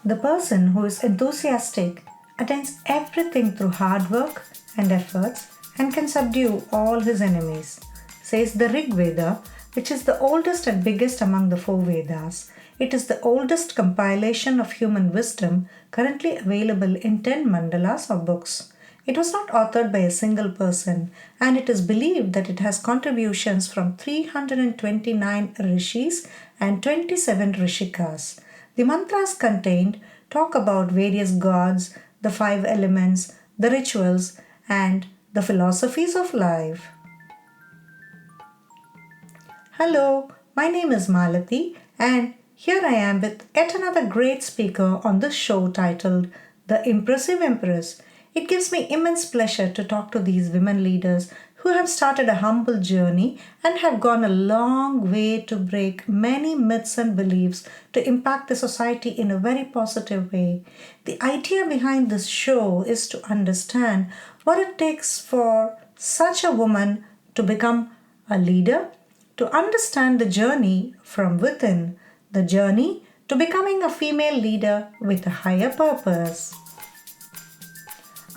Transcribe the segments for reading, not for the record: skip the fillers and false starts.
The person who is enthusiastic attains everything through hard work and efforts and can subdue all his enemies, says the Rig Veda, which is the oldest and biggest among the four Vedas. It is the oldest compilation of human wisdom currently available in 10 mandalas or books. It was not authored by a single person, and it is believed that it has contributions from 329 rishis and 27 rishikas. The mantras contained talk about various gods, the five elements, the rituals, and the philosophies of life. Hello, my name is Malathi, and here I am with yet another great speaker on this show titled The Impressive Empress. It gives me immense pleasure to talk to these women leaders who have started a humble journey and have gone a long way to break many myths and beliefs to impact the society in a very positive way. The idea behind this show is to understand what it takes for such a woman to become a leader, to understand the journey from within, the journey to becoming a female leader with a higher purpose.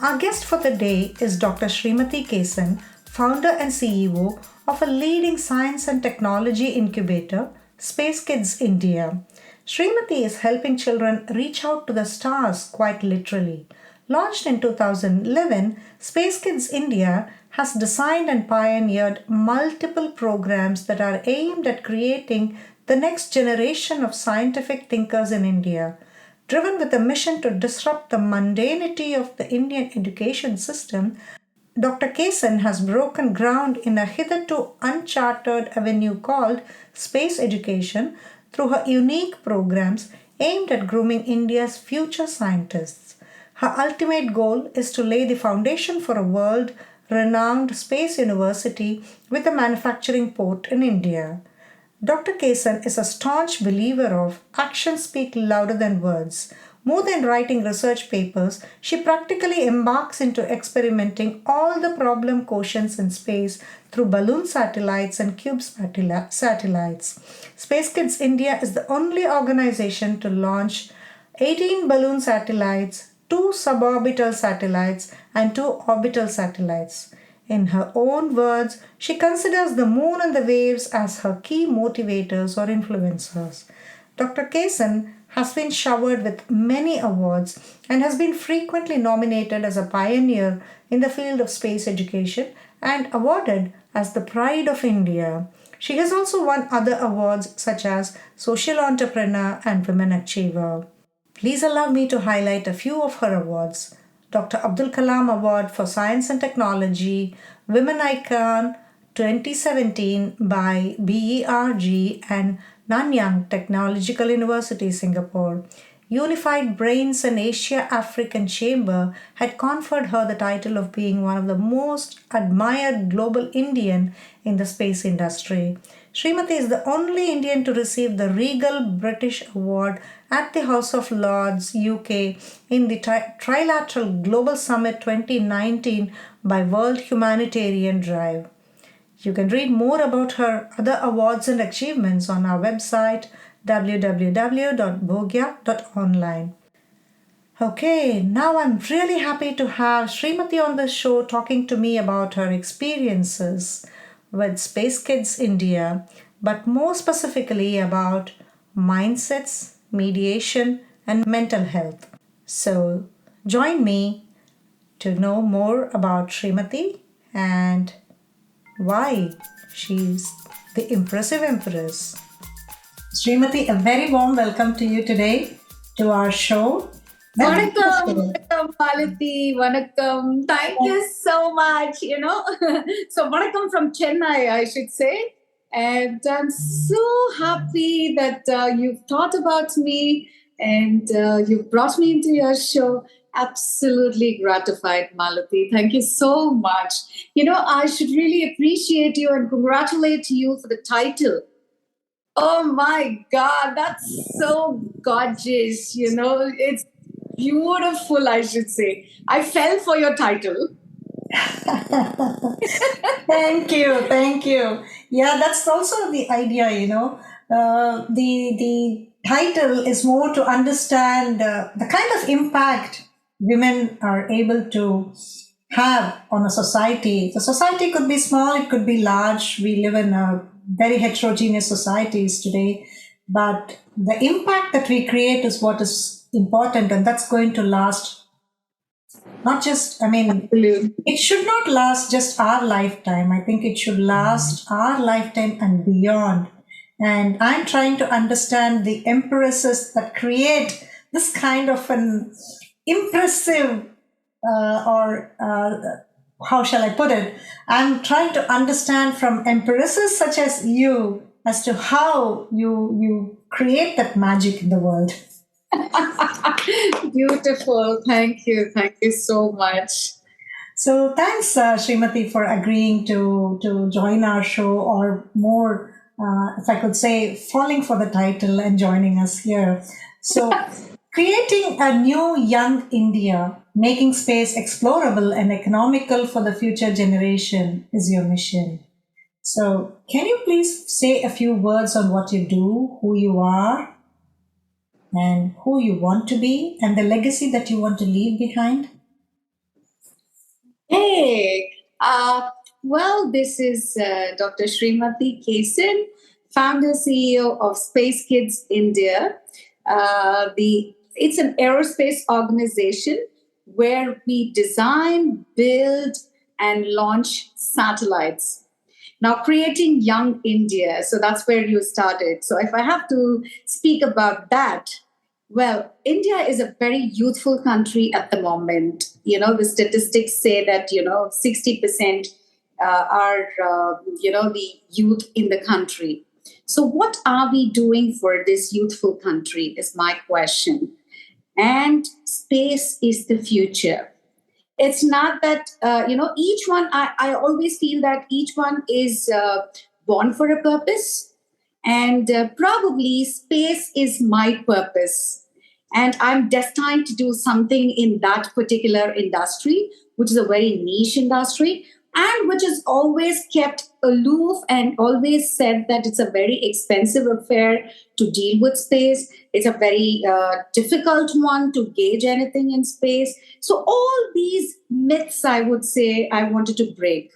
Our guest for the day is Dr. Srimathy Kesan, founder and CEO of a leading science and technology incubator, Space Kidz India. Srimathy is helping children reach out to the stars quite literally. Launched in 2011, Space Kidz India has designed and pioneered multiple programs that are aimed at creating the next generation of scientific thinkers in India. Driven with a mission to disrupt the mundanity of the Indian education system, Dr. Kesan has broken ground in a hitherto uncharted avenue called space education through her unique programs aimed at grooming India's future scientists. Her ultimate goal is to lay the foundation for a world renowned space university with a manufacturing port in India. Dr. Kesan is a staunch believer of actions speak louder than words. More than writing research papers, she practically embarks into experimenting all the problem quotients in space through balloon satellites and cube satellites. Space Kidz India is the only organization to launch 18 balloon satellites, 2 suborbital satellites, and 2 orbital satellites. In her own words, she considers the moon and the waves as her key motivators or influencers. Dr. Kesan has been showered with many awards and has been frequently nominated as a pioneer in the field of space education and awarded as the Pride of India. She has also won other awards such as Social Entrepreneur and Women Achiever. Please allow me to highlight a few of her awards. Dr. Abdul Kalam Award for Science and Technology, Women Icon 2017 by BERG and Nanyang Technological University, Singapore. Unified Brains and Asia African Chamber had conferred her the title of being one of the most admired global Indian in the space industry. Srimathy is the only Indian to receive the Regal British Award at the House of Lords, UK, in the Trilateral Global Summit 2019 by World Humanitarian Drive. You can read more about her other awards and achievements on our website www.Bhogya.online. Okay, now I'm really happy to have Srimathy on the show talking to me about her experiences with Space Kidz India, but more specifically about mindsets, mediation, and mental health. So, join me to know more about Srimathy and why she's the impressive empress. Srimathy, a very warm welcome to you today to our show. Vanakkam, Malathi, vanakkam. Thank you so much, So, vanakkam from Chennai, I should say. And I'm so happy that you've thought about me and you've brought me into your show. Absolutely gratified, Malathi. Thank you so much. I should really appreciate you and congratulate you for the title. Oh my God, that's so gorgeous. It's beautiful, I should say. I fell for your title. Thank you. Yeah, that's also the idea, the title is more to understand the kind of impact women are able to have on a society. The society could be small, it could be large. We live in a very heterogeneous societies today, but the impact that we create is what is important, and that's going to last not just, I mean, Absolutely. it should not last just our lifetime. I think it should last our lifetime and beyond. And I'm trying to understand the empresses that create this kind of an impressive, or how shall I put it? I'm trying to understand from empresses such as you as to how you create that magic in the world. Beautiful. Thank you. Thank you so much. So thanks, Srimathy, for agreeing to join our show, or more, if I could say, falling for the title and joining us here. So, creating a new young India, making space explorable and economical for the future generation is your mission. So, can you please say a few words on what you do, who you are, and who you want to be, and the legacy that you want to leave behind? Hey, well, this is Dr. Srimathy Kesan, founder CEO of Space Kidz India. It's an aerospace organization where we design, build, and launch satellites. Now, creating young India. So that's where you started. So if I have to speak about that, well, India is a very youthful country at the moment. The statistics say that, 60% are, the youth in the country. So, what are we doing for this youthful country is my question. And space is the future. It's not that, each one, I always feel that each one is born for a purpose. And probably space is my purpose. And I'm destined to do something in that particular industry, which is a very niche industry, and which is always kept aloof and always said that it's a very expensive affair to deal with space. It's a very difficult one to gauge anything in space. So, all these myths, I would say, I wanted to break,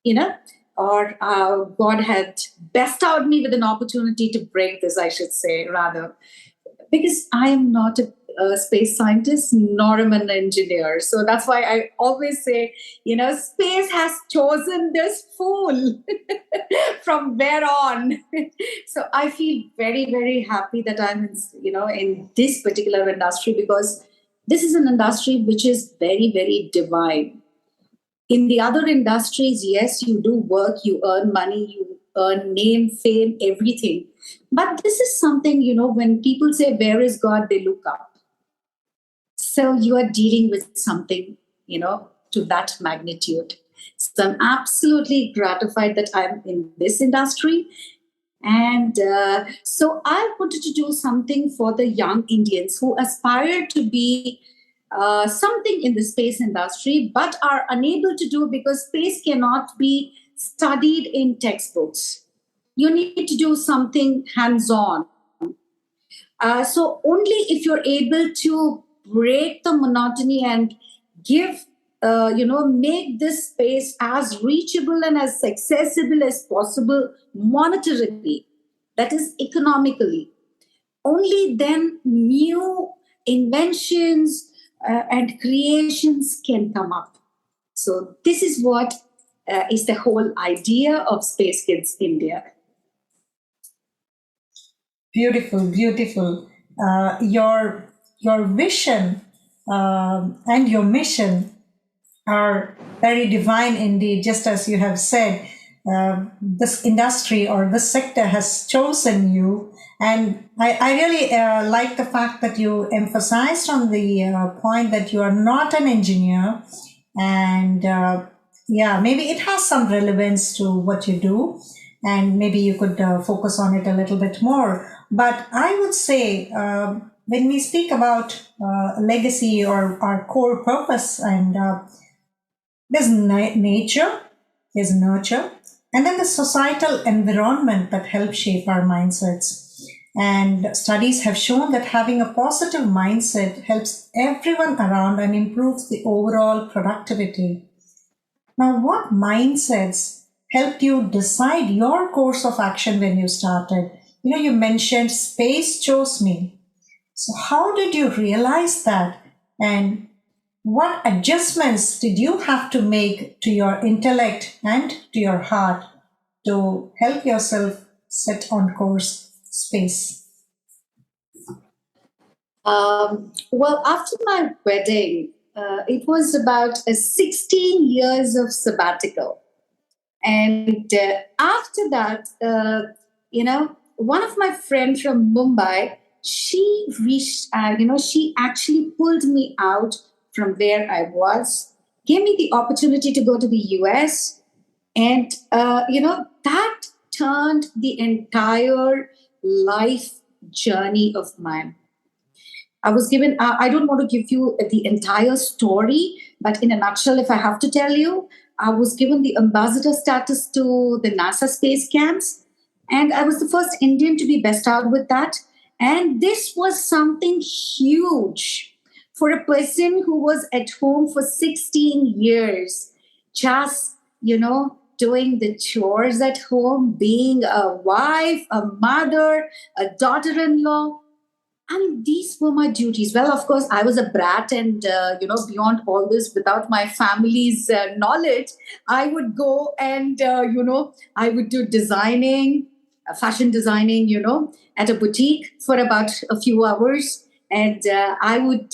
you know, or God had bestowed me with an opportunity to break this, I should say, rather, because I am not a space scientist nor am an engineer. So that's why I always say, space has chosen this fool from where on. So I feel very, very happy that I'm, in this particular industry, because this is an industry which is very, very divine. In the other industries, yes, you do work, you earn money, you earn name, fame, everything. But this is something, when people say, where is God, they look up. So you are dealing with something, to that magnitude. So I'm absolutely gratified that I'm in this industry. And so I wanted to do something for the young Indians who aspire to be something in the space industry, but are unable to do because space cannot be studied in textbooks. You need to do something hands on. So only if you're able to break the monotony and give, make this space as reachable and as accessible as possible monetarily, that is economically. Only then new inventions and creations can come up. So this is what is the whole idea of Space Kidz India. Beautiful, beautiful. Your vision and your mission are very divine indeed. Just as you have said, this industry or this sector has chosen you, and I really like the fact that you emphasized on the point that you are not an engineer, and yeah, maybe it has some relevance to what you do, and maybe you could focus on it a little bit more. But I would say, when we speak about legacy or our core purpose, and there's nature, there's nurture, and then the societal environment that helps shape our mindsets. And studies have shown that having a positive mindset helps everyone around and improves the overall productivity. Now, what mindsets helped you decide your course of action when you started? You mentioned space chose me. So, how did you realize that? And what adjustments did you have to make to your intellect and to your heart to help yourself set on course space? Well, after my wedding, it was about a 16 years of sabbatical. And after that, one of my friends from Mumbai, she reached, she actually pulled me out from where I was, gave me the opportunity to go to the US. And, that turned the entire life journey of mine. I was given, I don't want to give you the entire story, but in a nutshell, if I have to tell you, I was given the ambassador status to the NASA space camps. And I was the first Indian to be bestowed with that. And this was something huge for a person who was at home for 16 years, just, doing the chores at home, being a wife, a mother, a daughter in law. I mean, these were my duties. Well, of course, I was a brat, and beyond all this, without my family's knowledge, I would go and I would do designing, fashion designing, at a boutique for about a few hours, and I would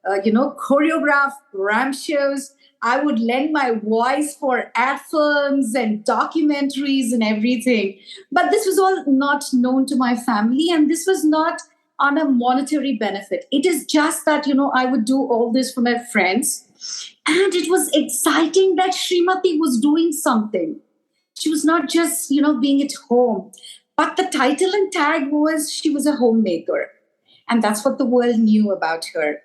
choreograph ramp shows. I would lend my voice for ad films and documentaries and everything. But this was all not known to my family, and this was not on a monetary benefit. It is just that, I would do all this for my friends. And it was exciting that Srimathy was doing something. She was not just, being at home. But the title and tag was she was a homemaker. And that's what the world knew about her.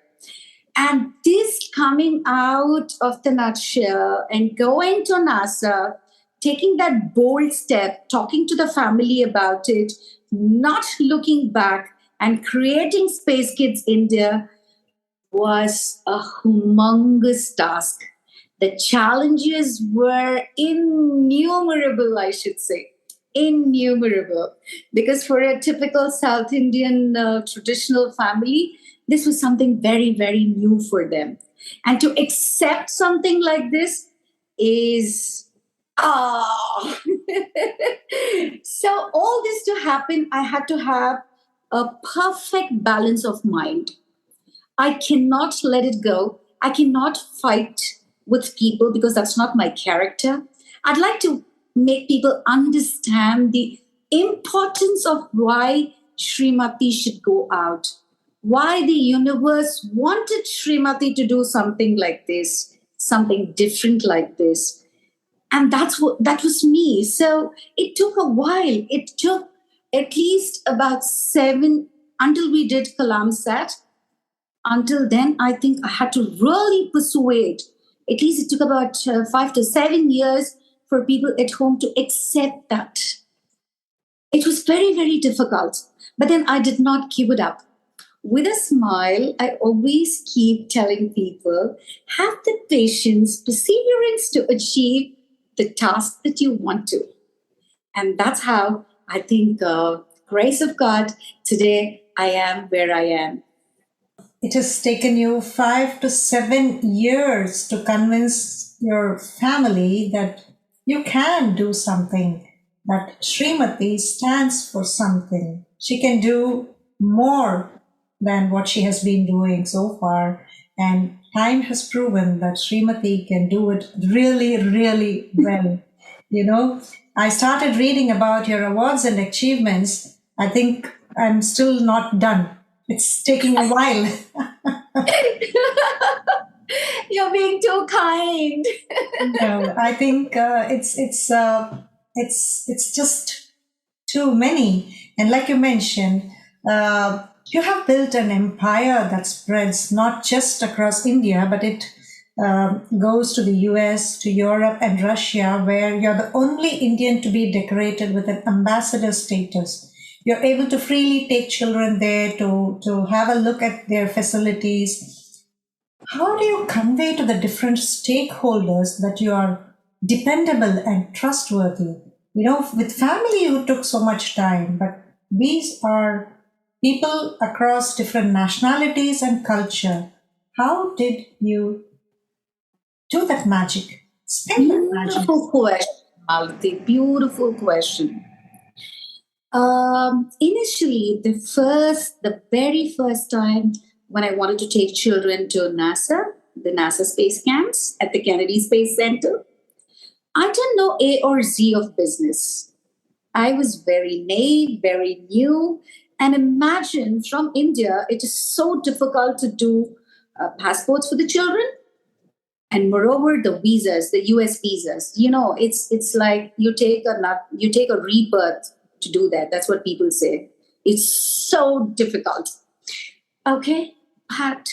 And this coming out of the nutshell and going to NASA, taking that bold step, talking to the family about it, not looking back, and creating Space Kidz India was a humongous task. The challenges were innumerable, I should say. Innumerable. Because for a typical South Indian traditional family, this was something very, very new for them. And to accept something like this is so all this to happen, I had to have a perfect balance of mind. I cannot let it go. I cannot fight with people because that's not my character. I'd like to make people understand the importance of why Srimathy should go out, why the universe wanted Srimathy to do something like this, something different like this. And that was me. So it took a while. It took at least about 7 until we did Kalamsat. Until then, I think I had to really persuade. At least it took about 5 to 7 years for people at home to accept that. It was very, very difficult. But then I did not give it up. With a smile, I always keep telling people have the patience, perseverance to achieve the task that you want to. And that's how I think, grace of God, today I am where I am. It has taken you 5 to 7 years to convince your family that you can do something, that Srimathy stands for something. She can do more than what she has been doing so far. And time has proven that Srimathy can do it really, really well. I started reading about your awards and achievements. I think I'm still not done. It's taking a while. You're being too kind. No, I think it's just too many. And like you mentioned, you have built an empire that spreads not just across India, but it goes to the US, to Europe, and Russia, where you're the only Indian to be decorated with an ambassador status. You're able to freely take children there to have a look at their facilities. How do you convey to the different stakeholders that you are dependable and trustworthy? With family, you took so much time, but these are people across different nationalities and culture. How did you do that magic? Spin that magic. Beautiful question, Malati. Beautiful question. The very first time when I wanted to take children to NASA, the NASA space camps at the Kennedy Space Center, I didn't know A or Z of business. I was very naive, very new. And imagine from India, it is so difficult to do passports for the children. And moreover, the visas, the US visas, it's like you take a rebirth to do that. That's what people say. It's so difficult. Okay, but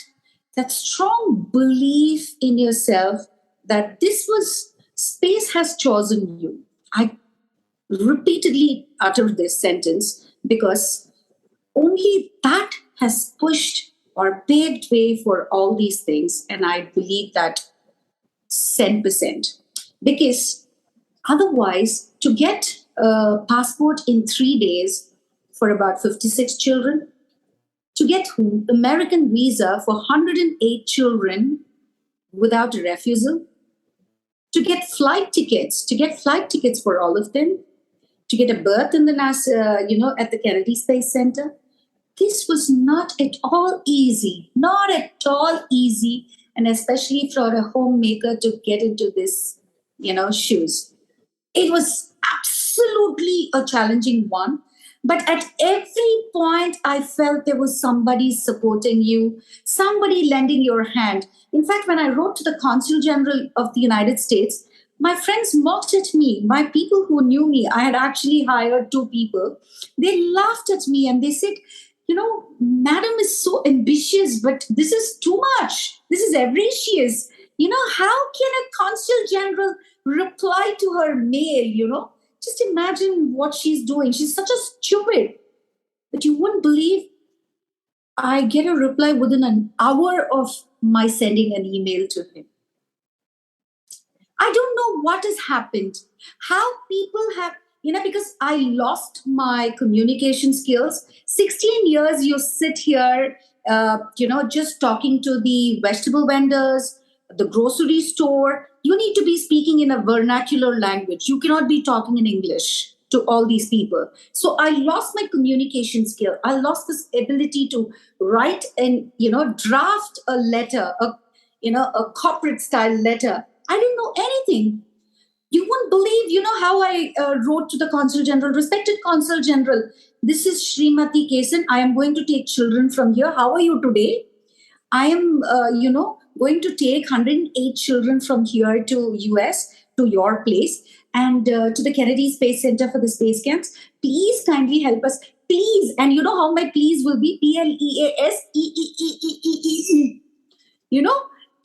that strong belief in yourself that this was space has chosen you. I repeatedly utter this sentence because only that has pushed or paved way for all these things. And I believe that 10%. Because otherwise, to get a passport in 3 days for about 56 children, to get American visa for 108 children without a refusal, to get flight tickets for all of them, to get a berth in the NASA, at the Kennedy Space Center. This was not at all easy, not at all easy, and especially for a homemaker to get into this, shoes. It was absolutely a challenging one. But at every point, I felt there was somebody supporting you, somebody lending your hand. In fact, when I wrote to the Consul General of the United States, my friends mocked at me. My people who knew me, I had actually hired two people. They laughed at me and they said, Madam is so ambitious, but this is too much. This is avaricious. How can a consul general reply to her mail? Just imagine what she's doing. She's such a stupid. But you wouldn't believe I get a reply within an hour of my sending an email to him. I don't know what has happened. How people have, because I lost my communication skills. 16 years you sit here, just talking to the vegetable vendors, the grocery store. You need to be speaking in a vernacular language. You cannot be talking in English to all these people. So I lost my communication skill. I lost this ability to write and, draft a letter, a corporate style letter. I didn't know anything. You wouldn't believe, how I wrote to the Consul General, respected Consul General. This is Srimathy Kesan. I am going to take children from here. How are you today? I am, going to take 108 children from here to US, to your place, and to the Kennedy Space Center for the space camps. Please kindly help us. Please. And you know how my please will be? PLEASEEEEE.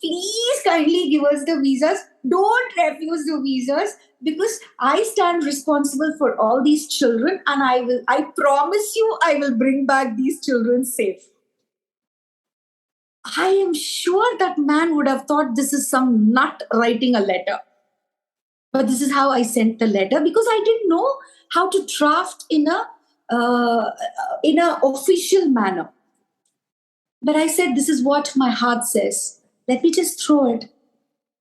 Please kindly give us the visas. Don't refuse the visas because I stand responsible for all these children and I promise you, I will bring back these children safe. I am sure that man would have thought this is some nut writing a letter. But this is how I sent the letter because I didn't know how to draft in a official manner. But I said, this is what my heart says. Let me just throw it.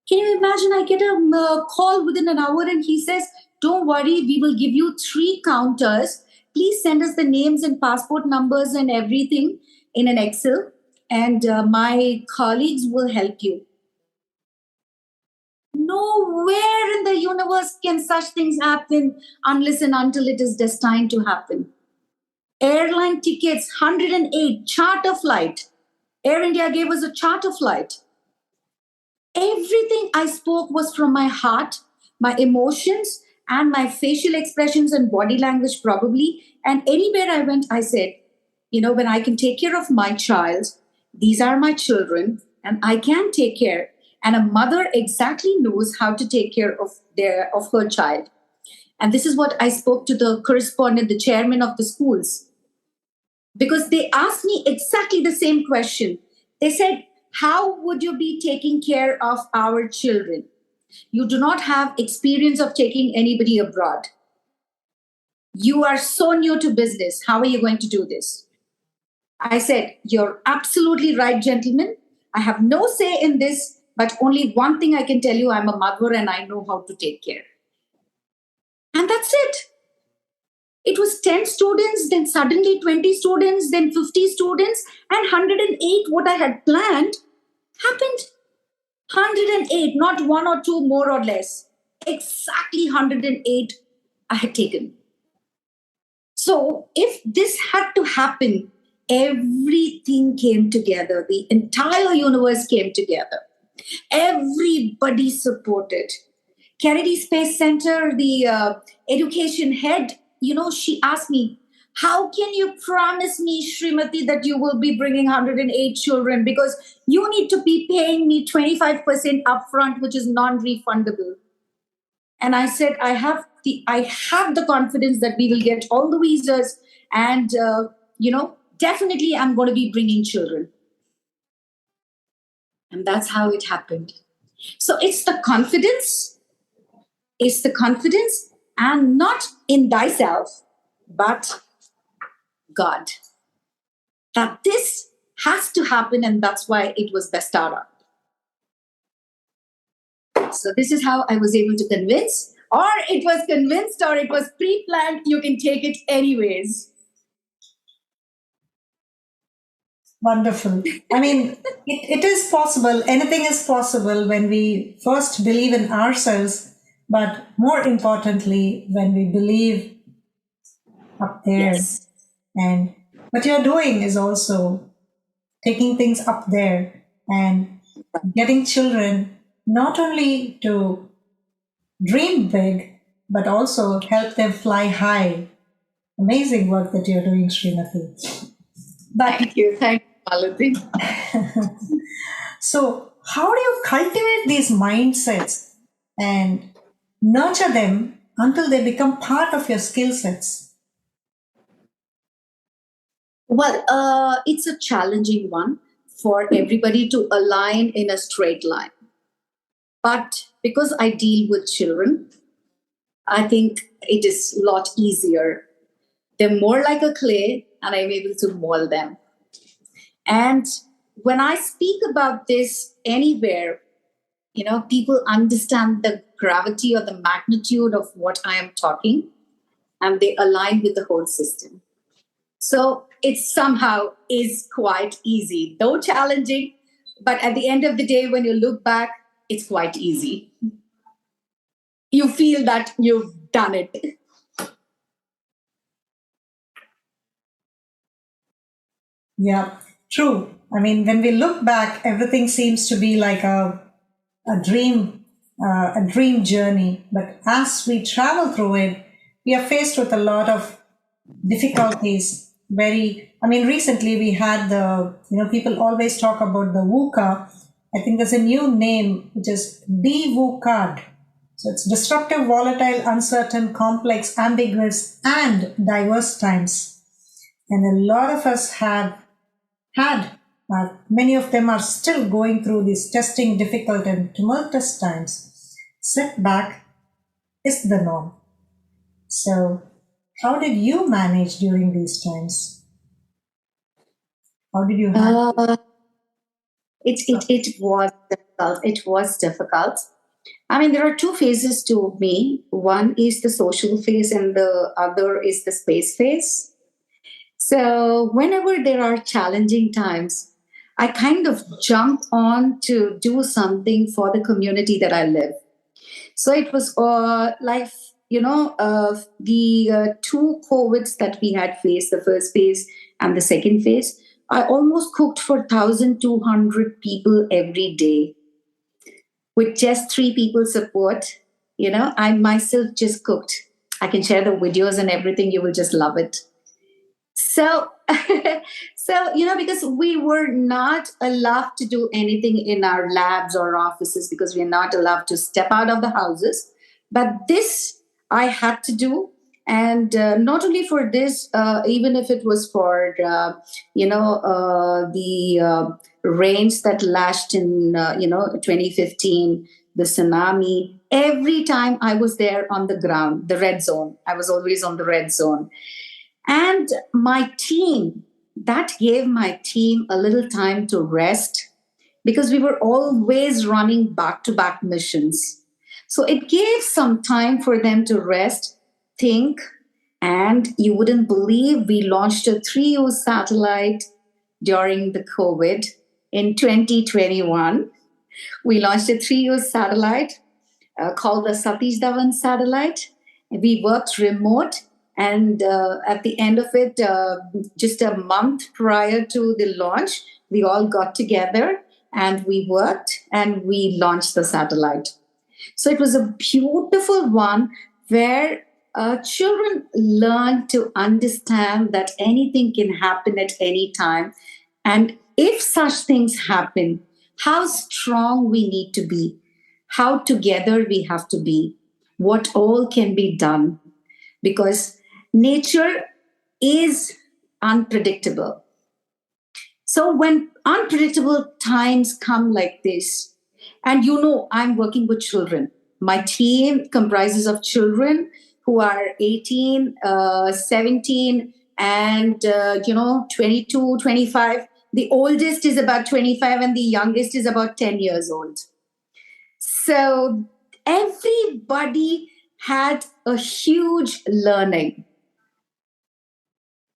Can you imagine? I get a call within an hour and he says, don't worry, we will give you 3 counters. Please send us the names and passport numbers and everything in an Excel. And my colleagues will help you. Nowhere in the universe can such things happen unless and until it is destined to happen. Airline tickets, 108, charter flight. Air India gave us a charter flight. Everything I spoke was from my heart, my emotions, and my facial expressions and body language, probably. And anywhere I went, I said, when I can take care of my child, these are my children, and I can take care. And a mother exactly knows how to take care of her child. And this is what I spoke to the correspondent, the chairman of the schools, because they asked me exactly the same question. They said, how would you be taking care of our children? You do not have experience of taking anybody abroad. You are so new to business. How are you going to do this? I said, you're absolutely right, gentlemen. I have no say in this, but only one thing I can tell you, I'm a mother and I know how to take care. And that's it. It was 10 students, then suddenly 20 students, then 50 students, and 108, what I had planned, happened. 108, not one or two more or less. Exactly 108 I had taken. So if this had to happen, everything came together. The entire universe came together. Everybody supported. Kennedy Space Center, the education head, she asked me, how can you promise me, Srimathy, that you will be bringing 108 children? Because you need to be paying me 25% upfront, which is non-refundable. And I said, I have the confidence that we will get all the visas, and definitely I'm going to be bringing children. And that's how it happened. So it's the confidence, and not in thyself, but God. That this has to happen, and that's why it was Bestara. So this is how I was able to convince, or it was convinced, or it was pre-planned. You can take it anyways. Wonderful. I mean, it is possible. Anything is possible when we first believe in ourselves, but more importantly, when we believe up there. Yes. And what you're doing is also taking things up there and getting children not only to dream big, but also help them fly high. Amazing work that you're doing, Srimathy. But Thank you, Malati. so, how do you cultivate these mindsets and nurture them until they become part of your skill sets? Well, it's a challenging one for everybody to align in a straight line. But because I deal with children, I think it is a lot easier. They're more like a clay, and I'm able to mold them. And when I speak about this anywhere, people understand the gravity or the magnitude of what I am talking, and they align with the whole system. So it somehow is quite easy, though challenging. But at the end of the day, when you look back, it's quite easy. You feel that you've done it. Yeah, true. I mean, when we look back, everything seems to be like a dream journey. But as we travel through it, we are faced with a lot of difficulties. Recently we had people always talk about the VUCA. I think there's a new name, which is DVUCAD. So it's disruptive, volatile, uncertain, complex, ambiguous, and diverse times. And a lot of us have had, many of them are still going through these testing, difficult, and tumultuous times. Setback is the norm. So, how did you manage during these times? How did you handle? It was difficult. It was difficult. I mean, there are two phases to me. One is the social phase, and the other is the space phase. So, whenever there are challenging times, I kind of jump on to do something for the community that I live. So, it was like, the two COVIDs that we had faced, the first phase and the second phase. I almost cooked for 1,200 people every day with just 3 people support. I myself just cooked. I can share the videos and everything. You will just love it. So, because we were not allowed to do anything in our labs or offices, because we are not allowed to step out of the houses. But this I had to do. And not only for this, even if it was for, the rains that lashed in, 2015, the tsunami, every time I was there on the ground, the red zone, I was always on the red zone. And my team, that gave my team a little time to rest because we were always running back to back missions. So it gave some time for them to rest, think, and you wouldn't believe we launched a 3U satellite during the COVID in 2021. We launched a 3U satellite called the Satish Dhawan satellite. We worked remote, and at the end of it, just a month prior to the launch, we all got together and we worked and we launched the satellite. So it was a beautiful one where children learn to understand that anything can happen at any time. And if such things happen, how strong we need to be, how together we have to be, what all can be done. Because nature is unpredictable. So when unpredictable times come like this, and I'm working with children. My team comprises of children who are 18, 17, and 22, 25. The oldest is about 25 and the youngest is about 10 years old. So everybody had a huge learning.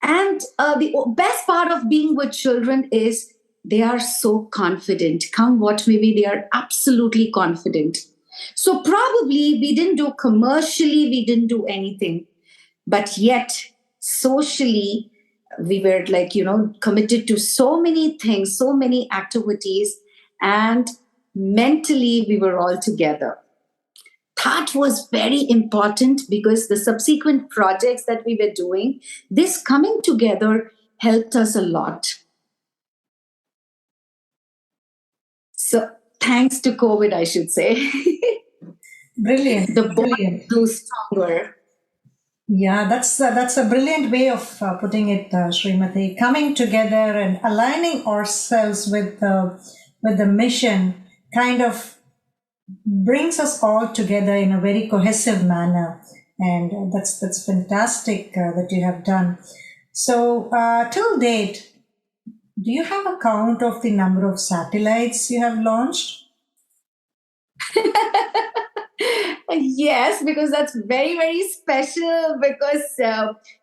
And the best part of being with children is they are so confident. Come what may be, they are absolutely confident. So probably we didn't do commercially, we didn't do anything. But yet, socially, we were committed to so many things, so many activities, and mentally we were all together. That was very important because the subsequent projects that we were doing, this coming together helped us a lot. So thanks to COVID, I should say. Brilliant. The bond Brilliant. grew stronger. Yeah, that's a brilliant way of putting it, Srimathy. Coming together and aligning ourselves with the mission kind of brings us all together in a very cohesive manner, and that's fantastic that you have done. So till date, do you have a count of the number of satellites you have launched? Yes, because that's very, very special because,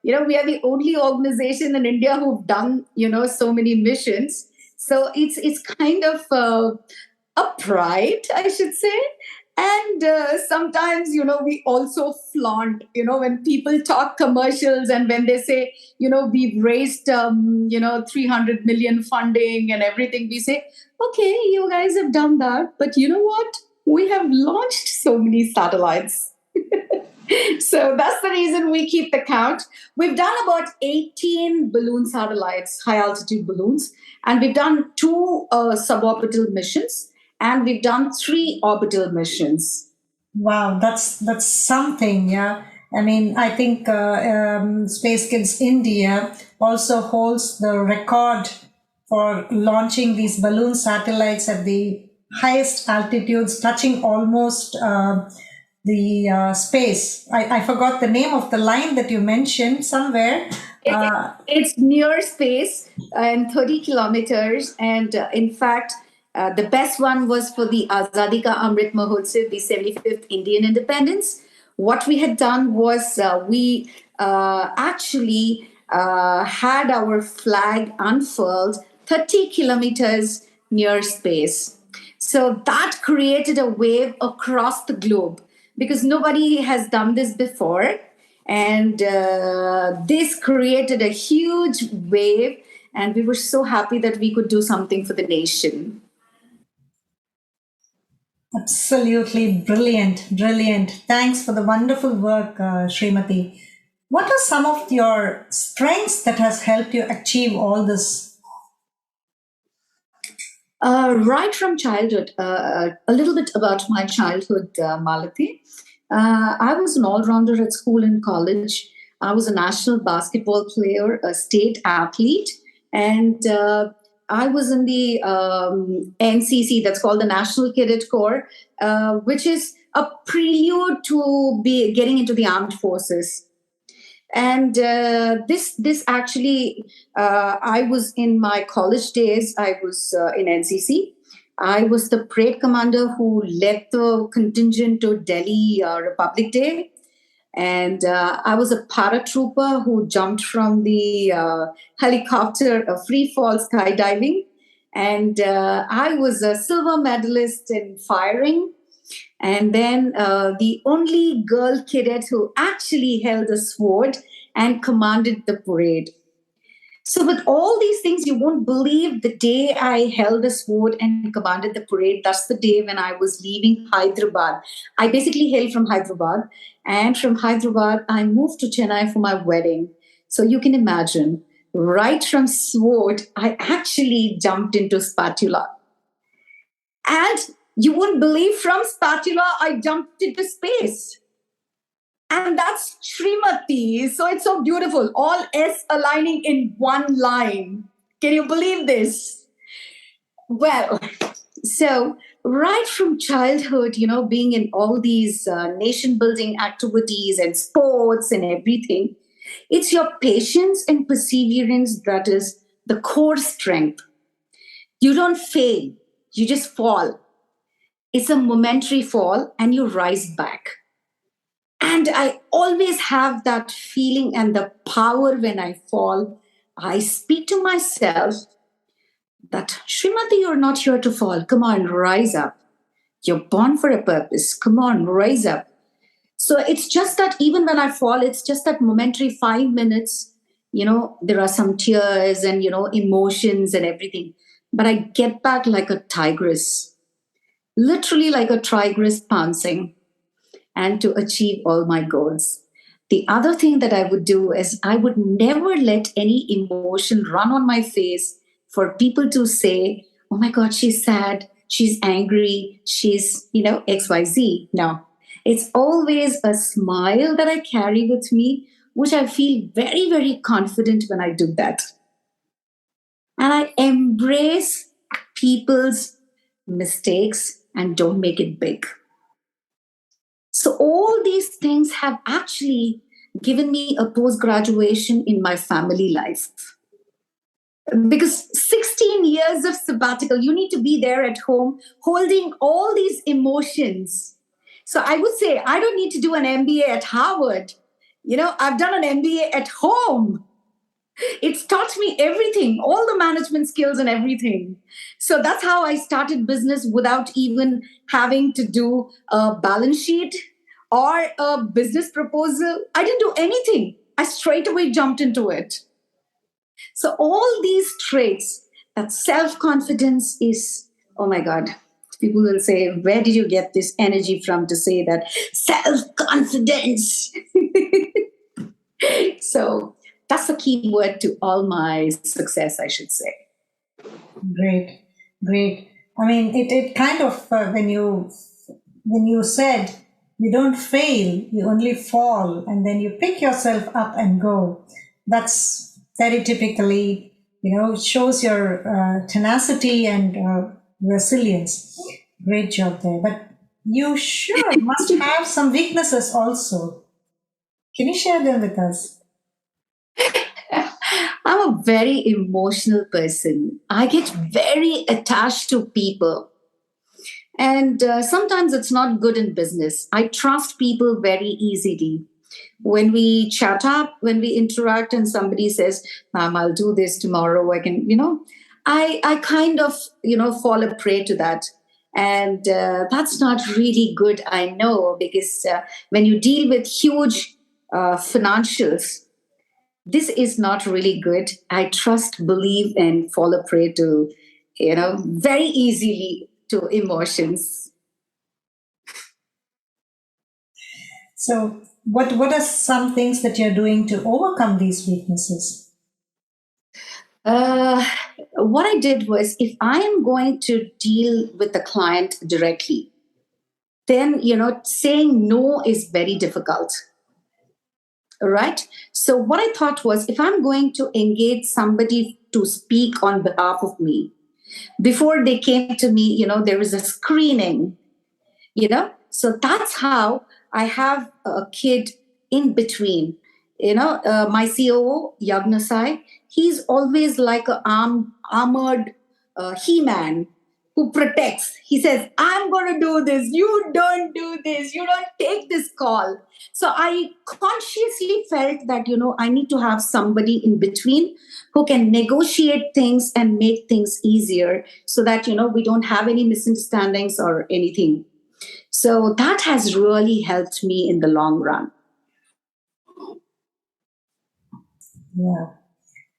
we are the only organization in India who've done, so many missions. So it's kind of a pride, I should say. And sometimes, we also flaunt, when people talk commercials and when they say, we've raised, 300 million funding and everything, we say, okay, you guys have done that. But you know what? We have launched so many satellites. So that's the reason we keep the count. We've done about 18 balloon satellites, high altitude balloons, and we've done two suborbital missions, and we've done three orbital missions. Wow, that's something, yeah. I mean, I think Space Kidz India also holds the record for launching these balloon satellites at the highest altitudes, touching almost the space. I forgot the name of the line that you mentioned somewhere. It's near space and 30 kilometers. And in fact, the best one was for the Azadi Ka Amrit Mahotsav, the 75th Indian independence. What we had done was we actually had our flag unfurled 30 kilometers near space. So that created a wave across the globe because nobody has done this before. And this created a huge wave. And we were so happy that we could do something for the nation. Absolutely brilliant, brilliant. Thanks for the wonderful work, Srimathy. What are some of your strengths that has helped you achieve all this? Right from childhood, a little bit about my childhood, Malati. I was an all-rounder at school and college. I was a national basketball player, a state athlete, and I was in the NCC, that's called the National Cadet Corps, which is a prelude to be getting into the armed forces. And this actually, I was in my college days. I was in NCC. I was the parade commander who led the contingent to Delhi Republic Day, and I was a paratrooper who jumped from the helicopter, free fall skydiving, and I was a silver medalist in firing, and then the only girl cadet who actually held a sword and commanded the parade. So, with all these things, you won't believe the day I held the sword and commanded the parade. That's the day when I was leaving Hyderabad. I basically hail from Hyderabad, and from Hyderabad, I moved to Chennai for my wedding. So, you can imagine, right from sword, I actually jumped into spatula. And you wouldn't believe, from spatula, I jumped into space. And that's Srimathy. So it's so beautiful. All S aligning in one line. Can you believe this? Well, so right from childhood, being in all these nation building activities and sports and everything, it's your patience and perseverance that is the core strength. You don't fail, you just fall. It's a momentary fall and you rise back. And I always have that feeling and the power when I fall. I speak to myself that, Srimati, you're not here to fall. Come on, rise up. You're born for a purpose. Come on, rise up. So it's just that even when I fall, it's just that momentary 5 minutes. There are some tears and, emotions and everything. But I get back like a tigress, literally like a tigress pouncing, and to achieve all my goals. The other thing that I would do is I would never let any emotion run on my face for people to say, oh my God, she's sad, she's angry, she's, XYZ. No, it's always a smile that I carry with me, which I feel very, very confident when I do that. And I embrace people's mistakes and don't make it big. So, all these things have actually given me a post graduation in my family life. Because 16 years of sabbatical, you need to be there at home holding all these emotions. So, I would say I don't need to do an MBA at Harvard. I've done an MBA at home. It's taught me everything, all the management skills and everything. So that's how I started business without even having to do a balance sheet or a business proposal. I didn't do anything. I straight away jumped into it. So all these traits, that self-confidence is, oh my God. People will say, where did you get this energy from to say that? Self-confidence. So that's the key word to all my success, I should say. Great, great. I mean, it kind of when you said you don't fail, you only fall, and then you pick yourself up and go. That's very typically, shows your tenacity and resilience. Great job there. But you sure must have some weaknesses also. Can you share them with us? I'm a very emotional person. I get very attached to people. And sometimes it's not good in business. I trust people very easily. When we chat up, when we interact, and somebody says, Ma'am, I'll do this tomorrow, I can, I kind of, fall a prey to that. And that's not really good, I know, because when you deal with huge financials, this is not really good. I trust, believe, and fall a prey to, very easily to emotions. So, what are some things that you're doing to overcome these weaknesses? Uh, what I did was, if I am going to deal with the client directly, then, saying no is very difficult. Right? So, what I thought was, if I'm going to engage somebody to speak on behalf of me, before they came to me, there was a screening, so that's how I have a kid in between. My COO Yagnasai, he's always like a armored he-man who protects. He says, I'm going to do this, you don't do this, you don't take this call. So I consciously felt that I need to have somebody in between who can negotiate things and make things easier, so that we don't have any misunderstandings or anything. So that has really helped me in the long run. Yeah,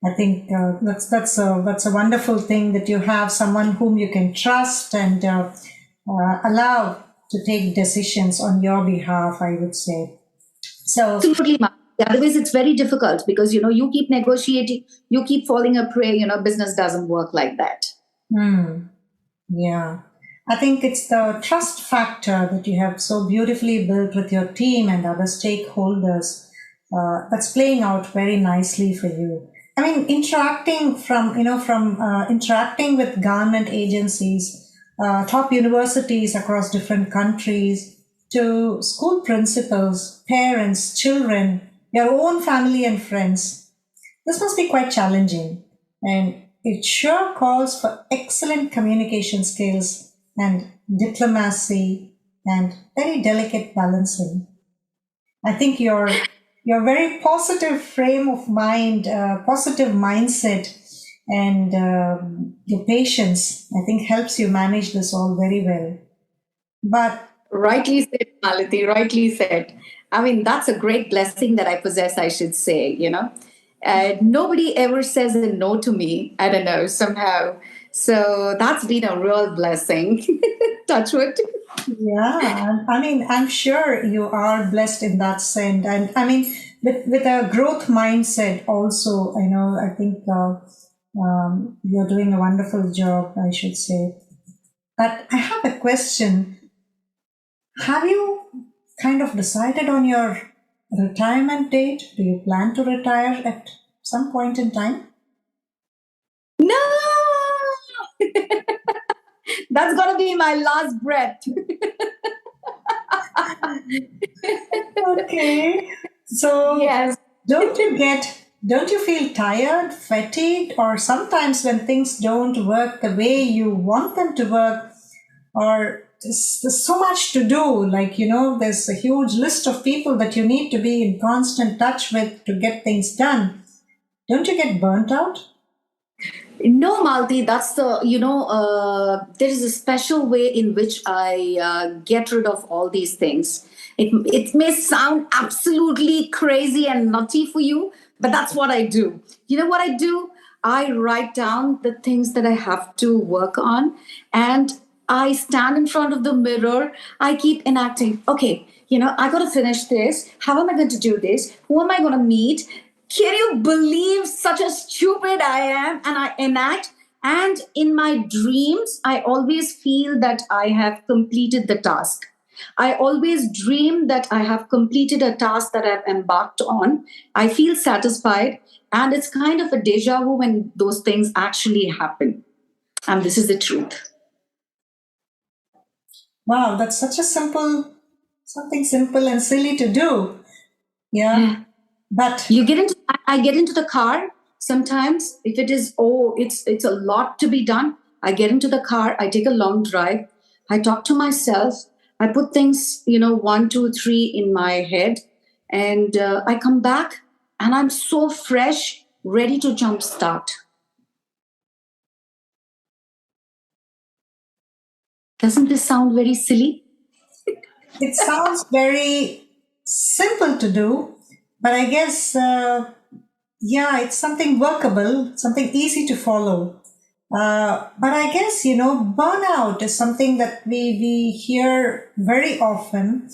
I think that's a wonderful thing, that you have someone whom you can trust and allow to take decisions on your behalf, I would say. So absolutely, otherwise it's very difficult, because you keep negotiating, you keep falling a prey. Business doesn't work like that. Yeah, I think it's the trust factor that you have so beautifully built with your team and other stakeholders that's playing out very nicely for you. I mean, interacting with government agencies, top universities across different countries, to school principals, parents, children, your own family and friends. This must be quite challenging, and it sure calls for excellent communication skills and diplomacy and very delicate balancing. I think your very positive frame of mind, positive mindset, and your patience, I think, helps you manage this all very well. But Rightly said, Malati, rightly said. I mean, that's a great blessing that I possess, I should say, Nobody ever says a no to me. I don't know, somehow. So that's been a real blessing. Touch wood. yeah, I mean, I'm sure you are blessed in that sense. And I mean, with a growth mindset also, I think you're doing a wonderful job, I should say. But I have a question. Have you kind of decided on your retirement date? Do you plan to retire at some point in time? No! That's going to be my last breath. Okay. So Yes. don't you feel tired, fatigued, or sometimes when things don't work the way you want them to work, or there's so much to do, like there's a huge list of people that you need to be in constant touch with to get things done. Don't you get burnt out? No, Malti, that's there is a special way in which I get rid of all these things. It may sound absolutely crazy and nutty for you, but that's what I do. You know what I do? I write down the things that I have to work on, and I stand in front of the mirror. I keep enacting, okay, I got to finish this. How am I going to do this? Who am I going to meet? Can you believe such a stupid I am? And I enact. And in my dreams, I always feel that I have completed the task. I always dream that I have completed a task that I've embarked on. I feel satisfied. And it's kind of a deja vu when those things actually happen. And this is the truth. Wow, that's such a something simple and silly to do. Yeah. But You get into I get into the car sometimes. If it is, it's a lot to be done, I get into the car, I take a long drive, I talk to myself, I put things, one, two, three in my head, and I come back and I'm so fresh, ready to jump start. Doesn't this sound very silly? it sounds very simple to do, but I guess, yeah, it's something workable, something easy to follow. But I guess, burnout is something that we hear very often.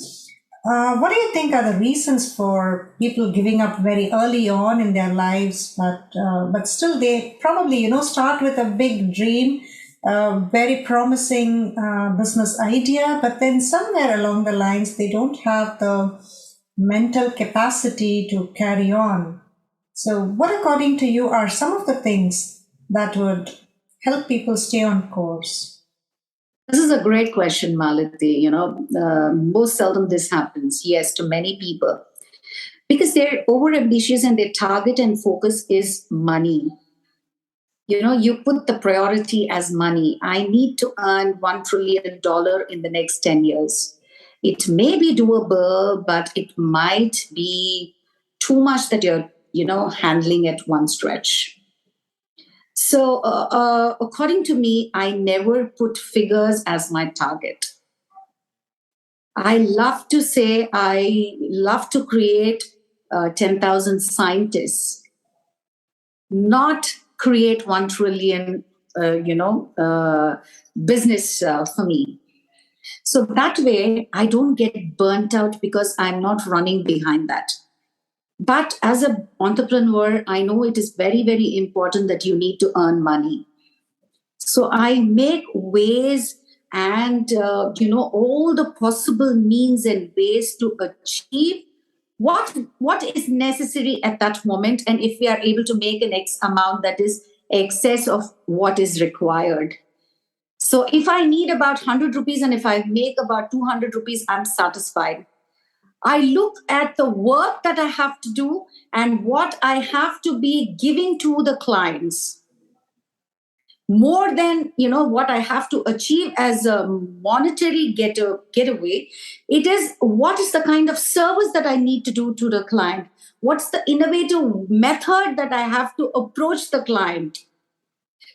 What do you think are the reasons for people giving up very early on in their lives, but still they probably, start with a big dream a very promising business idea, but then somewhere along the lines, they don't have the mental capacity to carry on. So, what, according to you, are some of the things that would help people stay on course? This is a great question, Malati. Most seldom this happens, yes, to many people, because they're over ambitious and their target and focus is money. You put the priority as money. I need to earn $1 trillion in the next 10 years. It may be doable, but it might be too much that you're, handling at one stretch. So, according to me, I never put figures as my target. I love to say I love to create 10,000 scientists, not create 1 trillion, business for me. So that way, I don't get burnt out because I'm not running behind that. But as an entrepreneur, I know it is very, very important that you need to earn money. So I make ways and all the possible means and ways to achieve what is necessary at that moment, and if we are able to make an X amount that is excess of what is required. So if I need about 100 rupees and if I make about 200 rupees, I'm satisfied. I look at the work that I have to do and what I have to be giving to the clients more than what I have to achieve as a monetary getaway. It is what is the kind of service that I need to do to the client, what's the innovative method that I have to approach the client.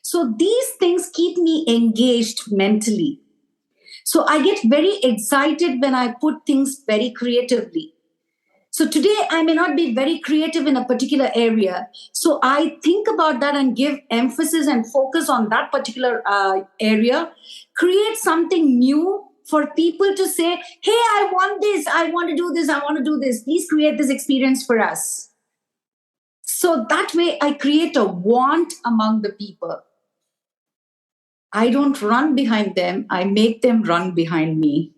So these things keep me engaged mentally. So I get very excited when I put things very creatively. So today I may not be very creative in a particular area. So I think about that and give emphasis and focus on that particular area, create something new for people to say, hey, I want this, I want to do this, I want to do this. Please create this experience for us. So that way I create a want among the people. I don't run behind them, I make them run behind me.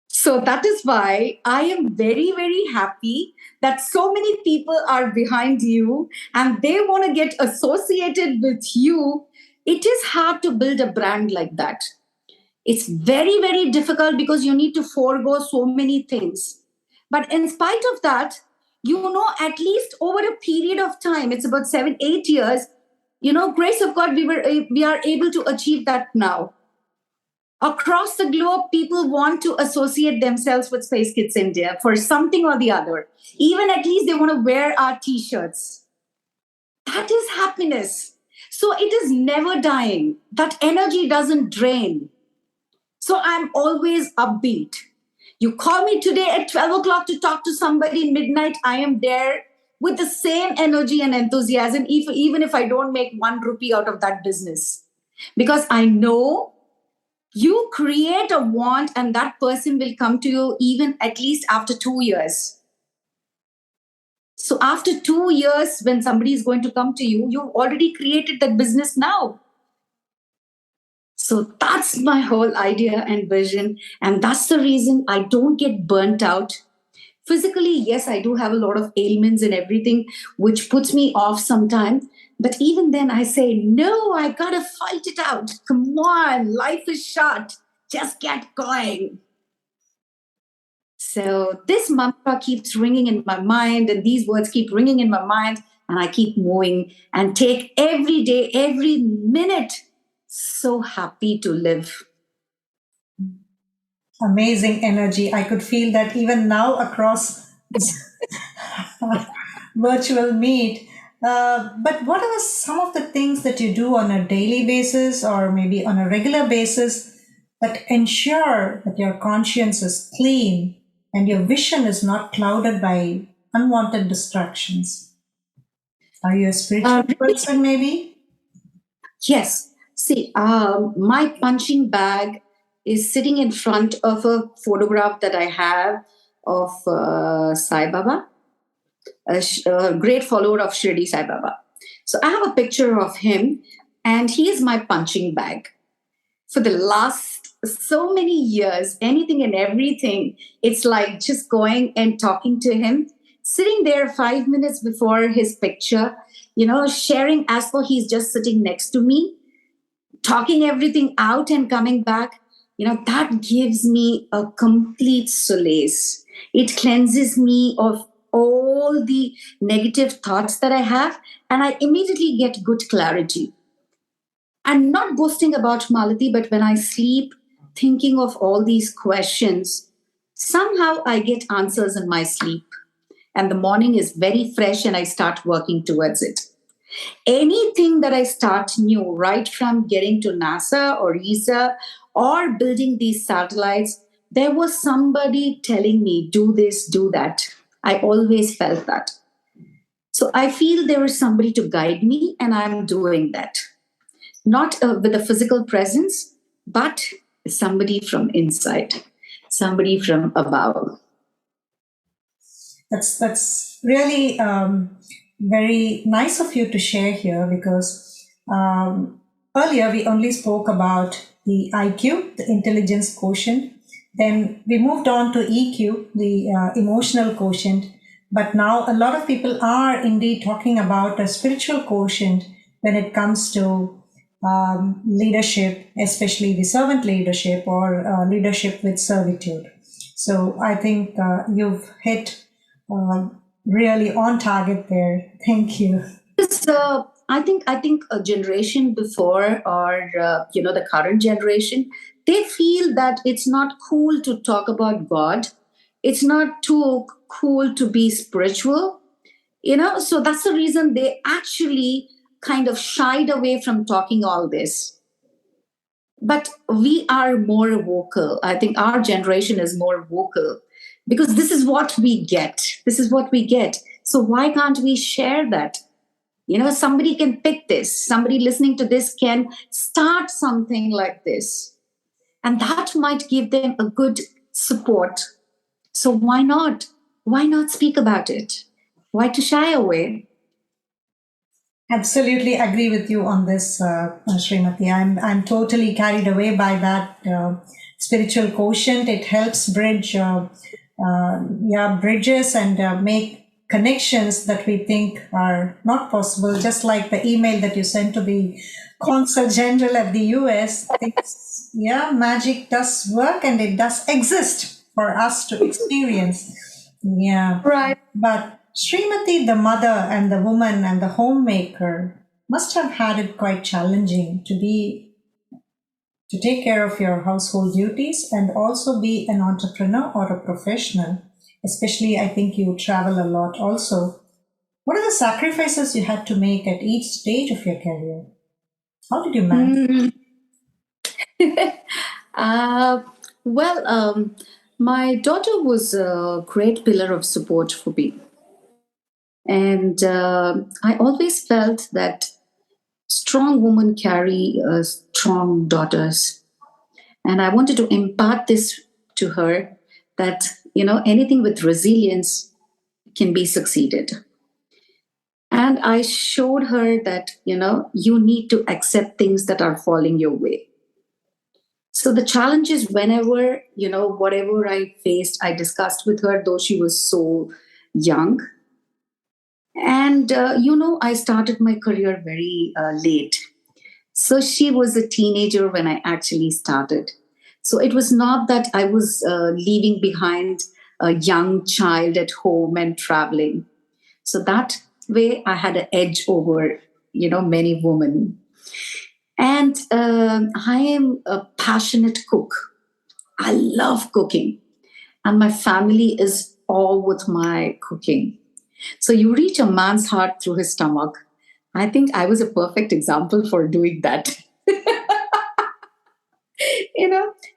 So that is why I am very, very happy that so many people are behind you and they want to get associated with you. It is hard to build a brand like that. It's very, very difficult because you need to forego so many things. But in spite of that, at least over a period of time, it's about 7, 8 years, grace of God, we are able to achieve that now. Across the globe, people want to associate themselves with Space Kidz India for something or the other. Even at least they want to wear our t-shirts. That is happiness. So it is never dying. That energy doesn't drain. So I'm always upbeat. You call me today at 12 o'clock to talk to somebody midnight, I am there with the same energy and enthusiasm, even if I don't make 1 rupee out of that business. Because I know you create a want and that person will come to you even at least after 2 years. So after 2 years, when somebody is going to come to you, you've already created that business now. So that's my whole idea and vision. And that's the reason I don't get burnt out. Physically, yes, I do have a lot of ailments and everything, which puts me off sometimes. But even then, I say, no, I gotta fight it out. Come on, life is short. Just get going. So this mantra keeps ringing in my mind, and these words keep ringing in my mind, and I keep moving and take every day, every minute. So happy to live. Amazing energy. I could feel that even now across this virtual meet. But what are some of the things that you do on a daily basis or maybe on a regular basis that ensure that your conscience is clean and your vision is not clouded by unwanted distractions? Are you a spiritual person, maybe? Yes. See, my punching bag is sitting in front of a photograph that I have of Sai Baba, a great follower of Shirdi Sai Baba. So I have a picture of him. And he is my punching bag. For the last so many years, anything and everything, it's like just going and talking to him, sitting there 5 minutes before his picture, sharing as though he's just sitting next to me, talking everything out and coming back. That gives me a complete solace. It cleanses me of all the negative thoughts that I have, and I immediately get good clarity. I'm not boasting about Malati, but when I sleep, thinking of all these questions, somehow I get answers in my sleep. And the morning is very fresh and I start working towards it. Anything that I start new, right from getting to NASA or ESA or building these satellites, there was somebody telling me, do this, do that. I always felt that. So I feel there is somebody to guide me, and I'm doing that. Not with a physical presence, but somebody from inside, somebody from above. That's really very nice of you to share here, because earlier we only spoke about the IQ, the intelligence quotient. Then we moved on to EQ, the emotional quotient. But now a lot of people are indeed talking about a spiritual quotient when it comes to leadership, especially the servant leadership or leadership with servitude. So I think you've hit really on target there. Thank you. So I think a generation before, or the current generation, they feel that it's not cool to talk about God. It's not too cool to be spiritual. So that's the reason they actually kind of shied away from talking all this. But we are more vocal. I think our generation is more vocal because this is what we get. This is what we get. So why can't we share that? Somebody can pick this. Somebody listening to this can start something like this. And that might give them a good support. So why not? Why not speak about it? Why to shy away? Absolutely agree with you on this, Srimathy. I'm totally carried away by that spiritual quotient. It helps bridges and make connections that we think are not possible. Just like the email that you sent to the Consul General at the US. Magic does work and it does exist for us to experience. Yeah. Right. But Srimati, the mother and the woman and the homemaker, must have had it quite challenging to take care of your household duties and also be an entrepreneur or a professional. Especially, I think you travel a lot also. What are the sacrifices you had to make at each stage of your career? How did you manage? uh, my daughter was a great pillar of support for me. And I always felt that strong women carry strong daughters. And I wanted to impart this to her, that, anything with resilience can be succeeded. And I showed her that, you need to accept things that are falling your way. So the challenges, whenever, whatever I faced, I discussed with her, though she was so young. And, I started my career very late. So she was a teenager when I actually started. So it was not that I was leaving behind a young child at home and traveling. So that way I had an edge over, many women. And I am a passionate cook. I love cooking. And my family is all with my cooking. So you reach a man's heart through his stomach. I think I was a perfect example for doing that.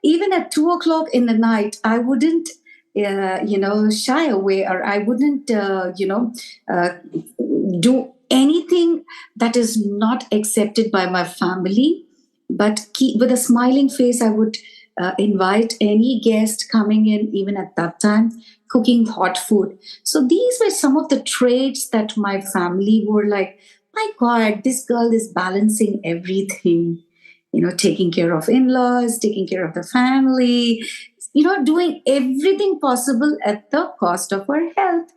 Even at 2 o'clock in the night, I wouldn't, shy away, or I wouldn't, do anything that is not accepted by my family. But with a smiling face, I would invite any guest coming in, even at that time, cooking hot food. So these were some of the traits that my family were like, my God, this girl is balancing everything, taking care of in-laws, taking care of the family, doing everything possible at the cost of her health.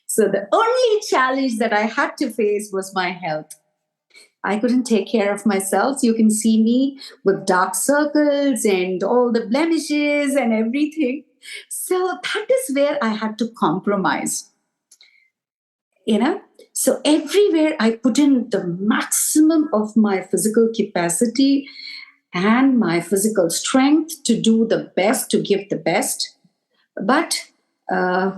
So the only challenge that I had to face was my health. I couldn't take care of myself. You can see me with dark circles and all the blemishes and everything. So that is where I had to compromise, you know. So everywhere I put in the maximum of my physical capacity and my physical strength to do the best, to give the best. But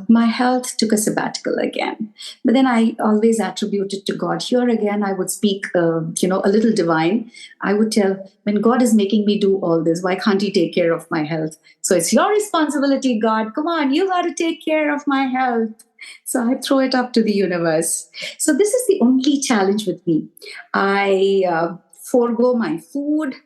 my health took a sabbatical again. But then I always attributed to God. Here again, I would speak, a little divine. I would tell, when God is making me do all this, why can't He take care of my health? So it's your responsibility, God. Come on, you got to take care of my health. So I throw it up to the universe. So this is the only challenge with me. I forego my food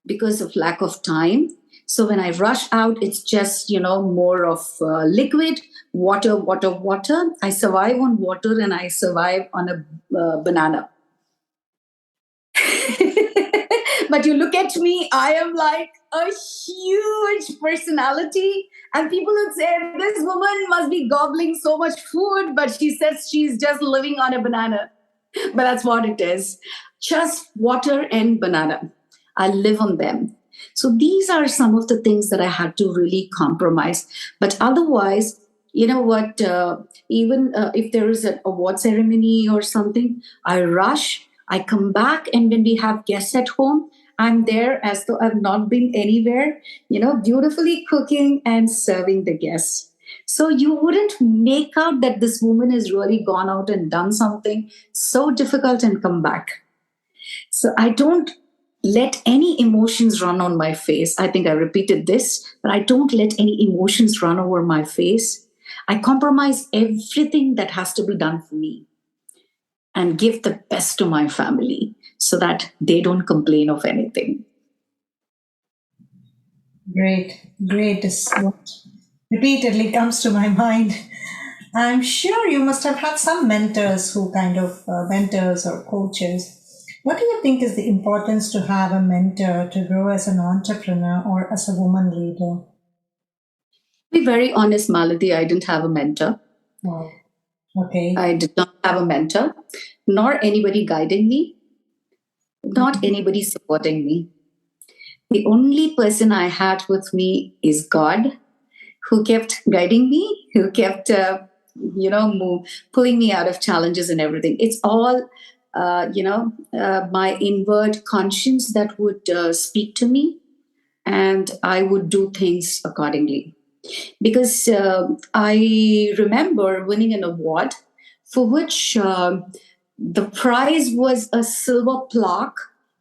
because of lack of time. So when I rush out, it's just, more of liquid, water, water, water. I survive on water and I survive on a banana. But you look at me, I am like a huge personality. And people would say, this woman must be gobbling so much food, but she says she's just living on a banana. But that's what it is, just water and banana. I live on them. So these are some of the things that I had to really compromise. But otherwise, you know what, even if there is an award ceremony or something, I rush, I come back, and when we have guests at home, I'm there as though I've not been anywhere, beautifully cooking and serving the guests. So you wouldn't make out that this woman has really gone out and done something so difficult and come back. So I don't let any emotions run on my face. I think I repeated this, but I don't let any emotions run over my face. I compromise everything that has to be done for me and give the best to my family so that they don't complain of anything. Great, great is what repeatedly comes to my mind. I'm sure you must have had some mentors who kind of mentors or coaches. What do you think is the importance to have a mentor to grow as an entrepreneur or as a woman leader? To be very honest, Malati, I didn't have a mentor. Wow. Okay. I did not have a mentor, nor anybody guiding me, not anybody supporting me. The only person I had with me is God, who kept guiding me, who kept, pulling me out of challenges and everything. It's all, my inward conscience that would speak to me, and I would do things accordingly. Because I remember winning an award for which the prize was a silver plaque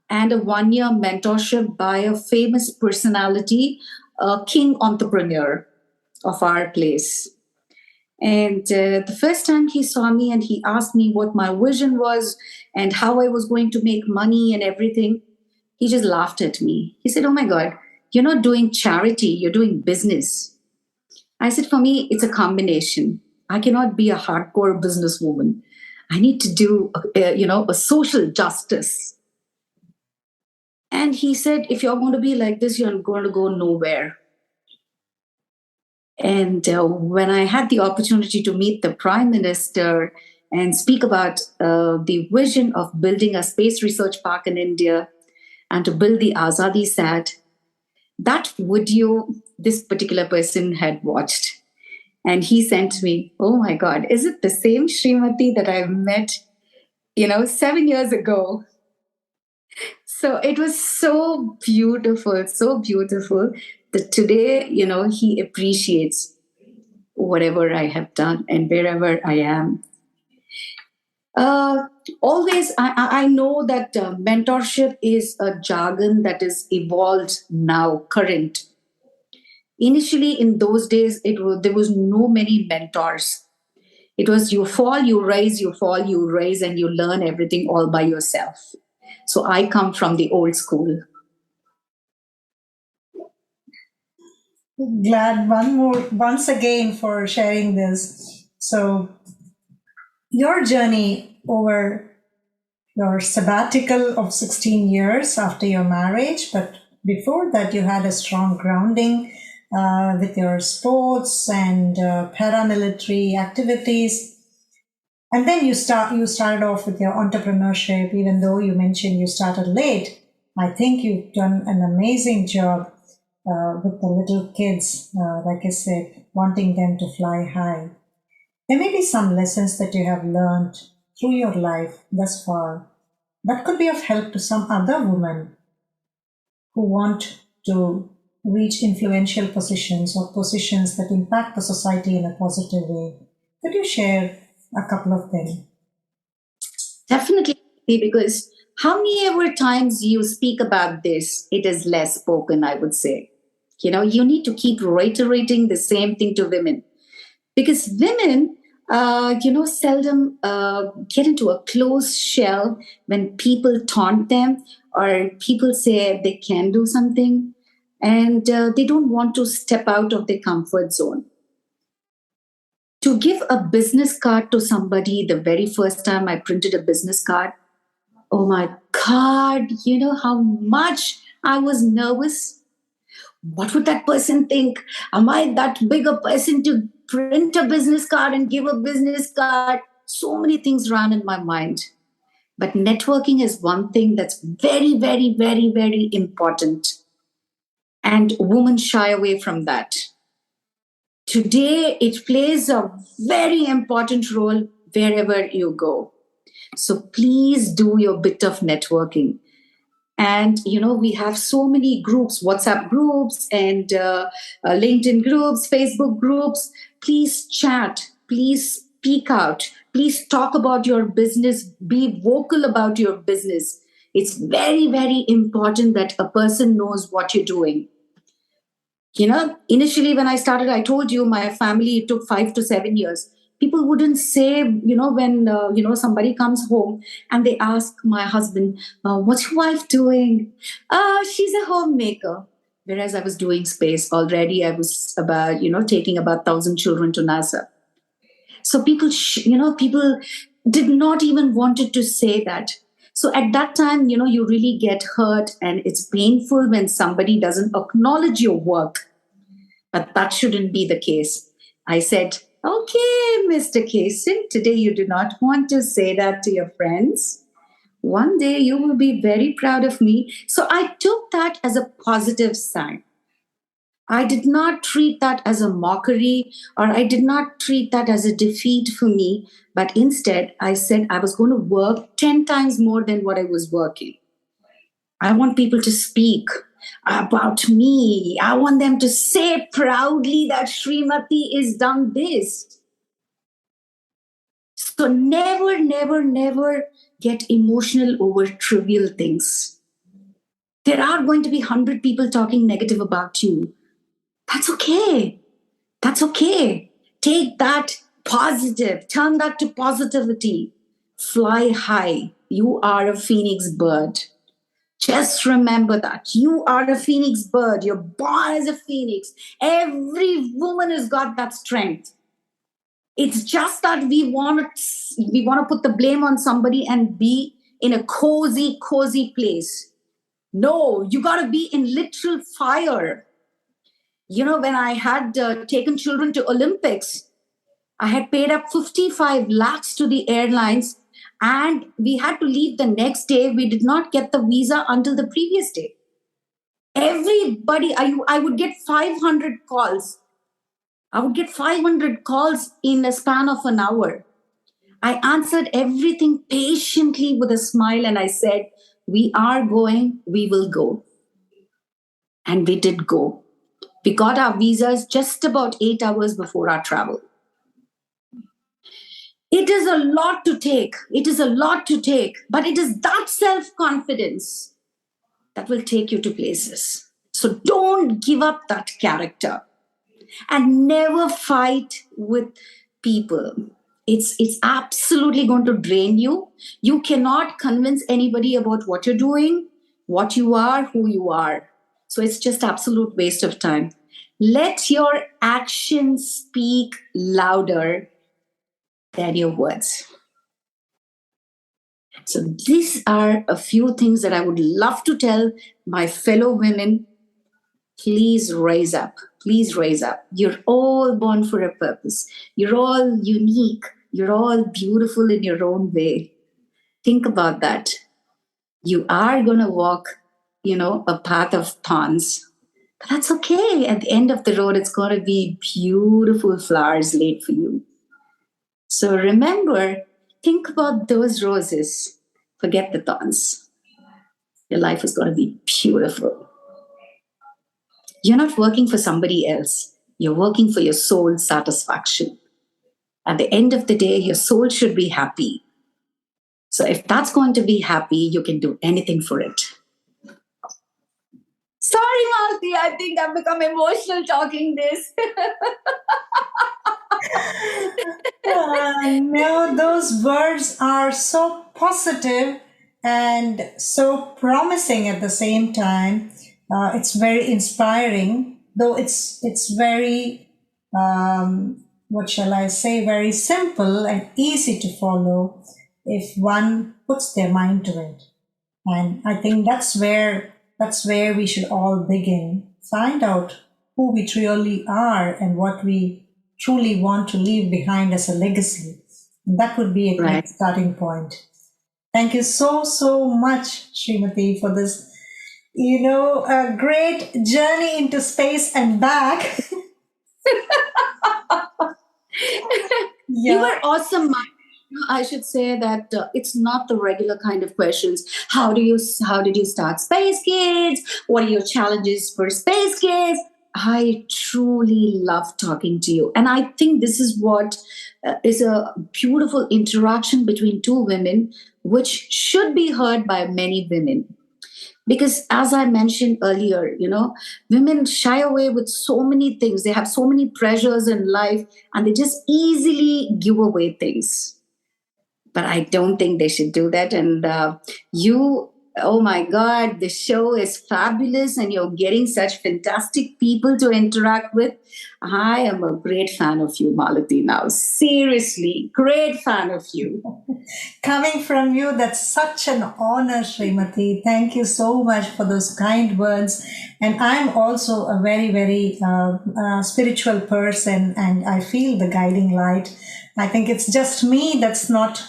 and a 1 year mentorship by a famous personality, a king entrepreneur of our place. And the first time he saw me and he asked me what my vision was and how I was going to make money and everything, he just laughed at me. He said, "Oh my God, you're not doing charity, you're doing business." I said, "For me, it's a combination. I cannot be a hardcore businesswoman. I need to do, a social justice." And he said, "If you're going to be like this, you're going to go nowhere." And when I had the opportunity to meet the Prime Minister and speak about the vision of building a space research park in India and to build the Azadi Sat, that video this particular person had watched. And he sent me, "Oh my God, is it the same Srimathy that I met, 7 years ago?" So it was so beautiful that today, he appreciates whatever I have done and wherever I am. Uh, Always, I know that mentorship is a jargon that is evolved now, current. Initially, in those days, there was no many mentors. It was you fall, you rise, you fall, you rise, and you learn everything all by yourself. So I come from the old school. Glad once again for sharing this. So, your journey over your sabbatical of 16 years after your marriage, but before that, you had a strong grounding with your sports and paramilitary activities. And then you started off with your entrepreneurship, even though you mentioned you started late. I think you've done an amazing job with the little kids, like I said, wanting them to fly high. There may be some lessons that you have learned through your life thus far that could be of help to some other women who want to reach influential positions or positions that impact the society in a positive way. Could you share a couple of them? Definitely, because how many ever times you speak about this, it is less spoken, I would say. You need to keep reiterating the same thing to women, because women, seldom get into a closed shell when people taunt them or people say they can do something, and they don't want to step out of their comfort zone. To give a business card to somebody, the very first time I printed a business card, oh my God, you know how much I was nervous? What would that person think? Am I that big a person to print a business card and give a business card? So many things ran in my mind. But networking is one thing that's very, very, very, very important. And women shy away from that. Today, it plays a very important role wherever you go. So please do your bit of networking. And we have so many groups, WhatsApp groups and LinkedIn groups, Facebook groups. Please chat, please speak out, please talk about your business, be vocal about your business. It's very, very important that a person knows what you're doing. Initially when I started, I told you my family, it took 5 to 7 years. People wouldn't say, when somebody comes home and they ask my husband, what's your wife doing? She's a homemaker. Whereas I was doing space already. I was about, taking about 1,000 children to NASA. So people did not even wanted to say that. So at that time, you really get hurt, and it's painful when somebody doesn't acknowledge your work. But that shouldn't be the case. I said, okay, Mr. Kesan, today you do not want to say that to your friends. One day you will be very proud of me. So I took that as a positive sign. I did not treat that as a mockery, or I did not treat that as a defeat for me, but instead I said I was going to work 10 times more than what I was working. I want people to speak about me. I want them to say proudly that Srimathy is done this. So never, never, never get emotional over trivial things. There are going to be 100 people talking negative about you. That's okay. That's okay. Take that positive, turn that to positivity. Fly high. You are a phoenix bird. Just remember that. You are a phoenix bird. You're born as a phoenix. Every woman has got that strength. It's just that we want to put the blame on somebody and be in a cozy, cozy place. No, you got to be in literal fire. When I had taken children to Olympics, I had paid up 55 lakhs to the airlines, and we had to leave the next day. We did not get the visa until the previous day. Everybody, I would get 500 calls. I would get 500 calls in a span of an hour. I answered everything patiently with a smile, and I said, we are going, we will go. And we did go. We got our visas just about 8 hours before our travel. It is a lot to take. It is a lot to take, but it is that self-confidence that will take you to places. So don't give up that character, and never fight with people. It's absolutely going to drain you. You cannot convince anybody about what you're doing, what you are, who you are. So it's just absolute waste of time. Let your actions speak louder than your words. So these are a few things that I would love to tell my fellow women. Please raise up. Please raise up. You're all born for a purpose. You're all unique. You're all beautiful in your own way. Think about that. You are going to walk, a path of thorns. But that's okay. At the end of the road, it's going to be beautiful flowers laid for you. So remember, think about those roses. Forget the thorns. Your life is going to be beautiful. You're not working for somebody else. You're working for your soul satisfaction. At the end of the day, your soul should be happy. So if that's going to be happy, you can do anything for it. Sorry, Malti, I think I've become emotional talking this. No, those words are so positive and so promising at the same time. It's very inspiring, though it's very what shall I say, very simple and easy to follow if one puts their mind to it. And I think that's where we should all begin. Find out who we truly are and what we truly want to leave behind as a legacy. And that would be a great Right. starting point. Thank you so much, Srimathy, for this, a great journey into space and back. You Yeah. were awesome, Mike. I should say that it's not the regular kind of questions. How did you start Space Kids? What are your challenges for Space Kids? I truly love talking to you, and I think this is what is a beautiful interaction between two women, which should be heard by many women. Because as I mentioned earlier, women shy away with so many things. They have so many pressures in life, and they just easily give away things, but I don't think they should do that. And oh my God, the show is fabulous, and you're getting such fantastic people to interact with. I am a great fan of you, Malati. Now, seriously, great fan of you. Coming from you, that's such an honor, Srimati. Thank you so much for those kind words. And I'm also a very, very spiritual person, and I feel the guiding light. I think it's just me that's not,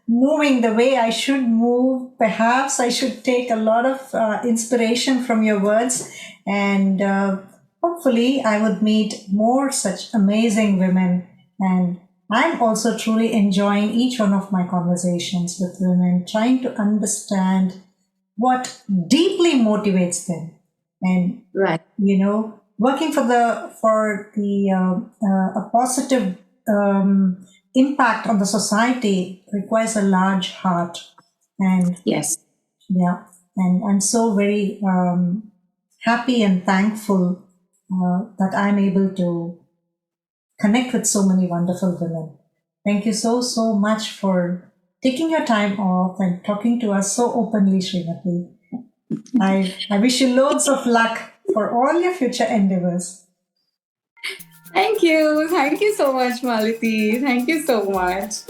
moving the way I should move. Perhaps I should take a lot of inspiration from your words, and hopefully I would meet more such amazing women. And I'm also truly enjoying each one of my conversations with women, trying to understand what deeply motivates them, and Right. working for a positive impact on the society requires a large heart. And Yes. yeah, and I'm so very happy and thankful that I'm able to connect with so many wonderful women. Thank you so much for taking your time off and talking to us so openly, Srimati. I wish you loads of luck for all your future endeavors. Thank you. Thank you so much, Malati. Thank you so much.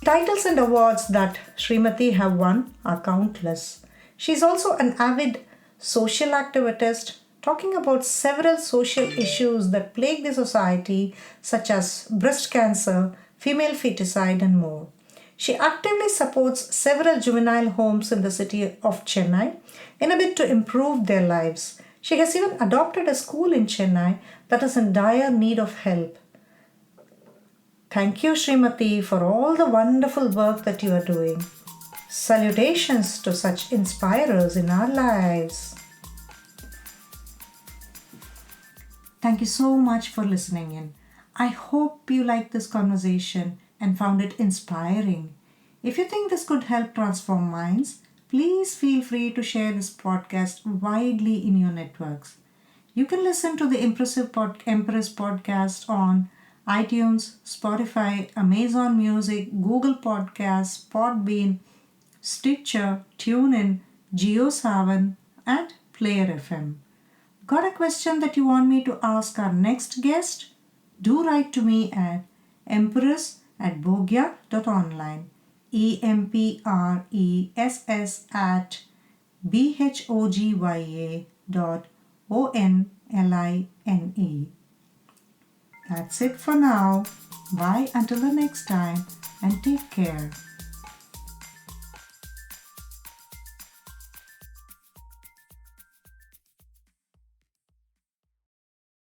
Titles and awards that Srimati have won are countless. She's also an avid social activist, talking about several social issues that plague the society, such as breast cancer, female feticide, and more. She actively supports several juvenile homes in the city of Chennai in a bid to improve their lives. She has even adopted a school in Chennai that is in dire need of help. Thank you, Srimati, for all the wonderful work that you are doing. Salutations to such inspirers in our lives. Thank you so much for listening in. I hope you liked this conversation and found it inspiring. If you think this could help transform minds, please feel free to share this podcast widely in your networks. You can listen to the Empress podcast on iTunes, Spotify, Amazon Music, Google Podcasts, Podbean, Stitcher, TuneIn, JioSaavn, and Player FM. Got a question that you want me to ask our next guest? Do write to me at empress at Bhogya.online. EMPRESS at BHOGYA.ONLINE. That's it for now. Bye until the next time and take care.